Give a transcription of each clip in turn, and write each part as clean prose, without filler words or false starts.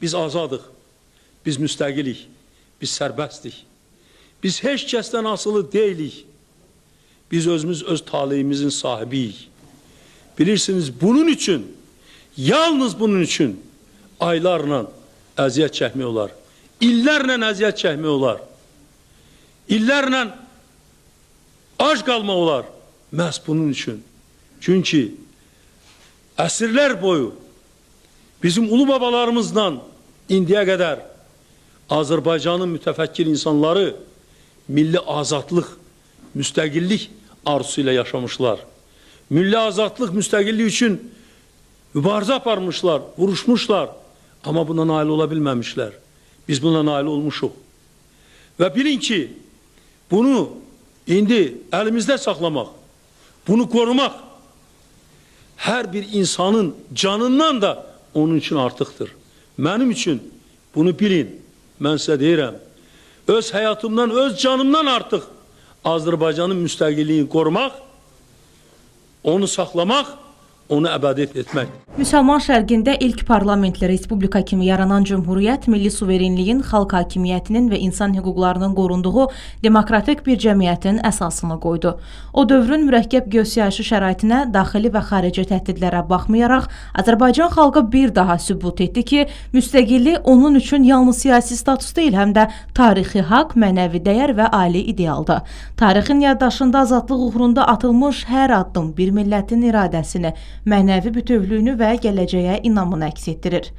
Biz azadıq, biz müstəqilik, biz sərbəstdik. Biz heç kəsdən asılı deyilik. Biz özümüz öz taleyimizin sahibiyik. Bilirsiniz, bunun üçün, yalnız bunun üçün aylarla əziyyət çəkmək olar. İllərlə əziyyət çəkmək olar. İllərlə ac qalmaq olar. Məhz bunun üçün. Çünki əsrlər boyu bizim ulu babalarımızdan indiyə qədər Azərbaycanın mütəfəkkir insanları milli azadlıq, müstəqillik arzusu ilə yaşamışlar. Milli azadlıq, müstəqillik üçün mübarizə aparmışlar, vuruşmuşlar. Amma buna nail ola bilməmişlər. Biz buna nail olmuşuq. Və bilin ki, bunu indi əlimizdə saxlamaq, bunu korumaq hər bir insanın canından da onun üçün artıqdır. Mənim üçün bunu bilin, mən sizə deyirəm, öz həyatımdan, öz canımdan artıq Azərbaycanın müstəqilliyini qorumaq, onu saxlamaq, onu əbədiyyət etmək. Müsəlman şərqində ilk parlamentli respublika kimi yaranan cümhuriyyət milli suverenliyin, xalq hakimiyyətinin və insan hüquqlarının qorunduğu demokratik bir cəmiyyətin əsasını qoydu. O dövrün mürəkkəb geosiyasi şəraitinə, daxili və xarici təhdidlərə baxmayaraq, Azərbaycan xalqı bir daha sübut etdi ki, müstəqillik onun üçün yalnız siyasi status deyil, həm də tarixi haqq, mənəvi dəyər və ali idealdır. Tarixin yaddaşında azadlıq uğrunda atılmış hər addım bir millətin iradəsini, mənəvi bütövlüyünü və gələcəyə inamını əks etdirir.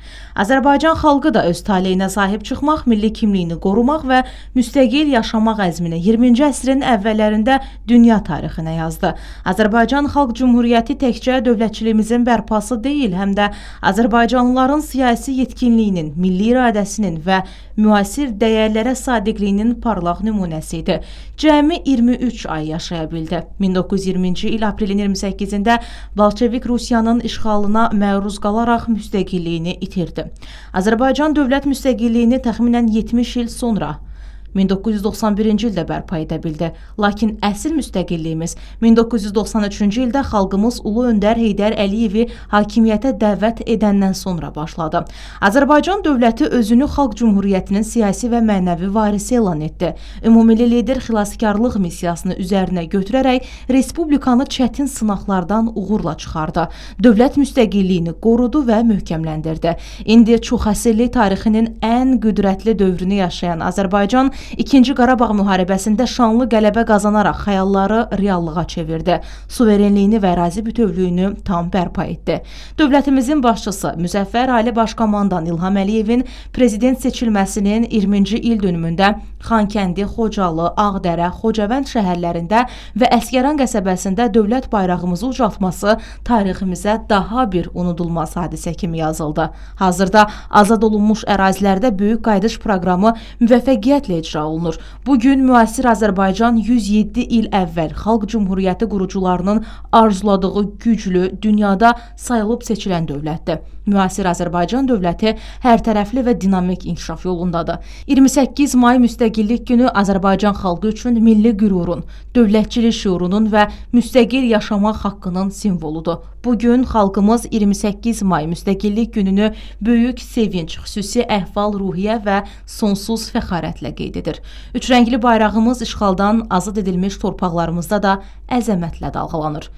Azərbaycan xalqı da öz taleyinə sahib çıxmaq, milli kimliyini qorumaq və müstəqil yaşamaq əzmini 20-ci əsrin əvvəllərində dünya tarixinə yazdı. Azərbaycan Xalq Cümhuriyyəti təkcə dövlətçiliyimizin bərpası deyil, həm də Azərbaycanlıların siyasi yetkinliyinin, milli iradəsinin və müasir dəyərlərə sadiqliyinin parlaq nümunəsi idi. Cəmi 23 ay yaşaya bildi. 1920-ci il aprelin 28-də Bolşevik Rusiyanın işğalına məruz qalaraq müstəqilliyini itirdi. Azərbaycan dövlət müstəqilliyini təxminən 70 il sonra 1991-ci ildə bərpa edə bildi. Lakin əsl müstəqilliyimiz 1993-cü ildə xalqımız Ulu Öndər Heydər Əliyevi hakimiyyətə dəvət edəndən sonra başladı. Azərbaycan dövləti özünü Xalq Cümhuriyyətinin siyasi və mənəvi varisi elan etdi. Ümumilli lider xilaskarlıq missiyasını üzərinə götürərək respublikanı çətin sınaqlardan uğurla çıxardı. Dövlət müstəqilliyini qorudu və möhkəmləndirdi. İndi çoxəsrlik tarixinin ən qüdrətli dövrünü yaşayan Azərbaycan İkinci Qarabağ müharibəsində şanlı qələbə qazanaraq xəyalları reallığa çevirdi. Suverenliyini və ərazi bütövlüyünü tam bərpa etdi. Dövlətimizin başçısı Müzəffər Ali Başkomandan İlham Əliyevin prezident seçilməsinin 20-ci il dönümündə Xankəndi, Xocalı, Ağdərə, Xocavənd şəhərlərində və Əsgəran qəsəbəsində dövlət bayrağımızı ucaltması tariximizə daha bir unudulmaz hadisə kimi yazıldı. Hazırda azad olunmuş ərazilərdə böyük qayıdış proqramı müvəffəqiyyətlə icra olunur. Bugün müasir Azərbaycan 107 il əvvəl Xalq Cümhuriyyəti qurucularının arzuladığı güclü, dünyada sayılıb seçilən dövlətdir. Müasir Azərbaycan dövləti hər tərəfli və dinamik inkişaf yolundadır. 28 may müstəqillik günü Azərbaycan xalqı üçün milli qürurun, dövlətçilik şüurunun və müstəqil yaşamaq haqqının simvoludur. Bugün xalqımız 28 may müstəqillik gününü böyük sevinç, xüsusi əhval-ruhiyyə və sonsuz fəxarətlə qeyd edir. Üç rəngli bayrağımız işğaldan azad edilmiş torpaqlarımızda da əzəmətlə dalğalanır.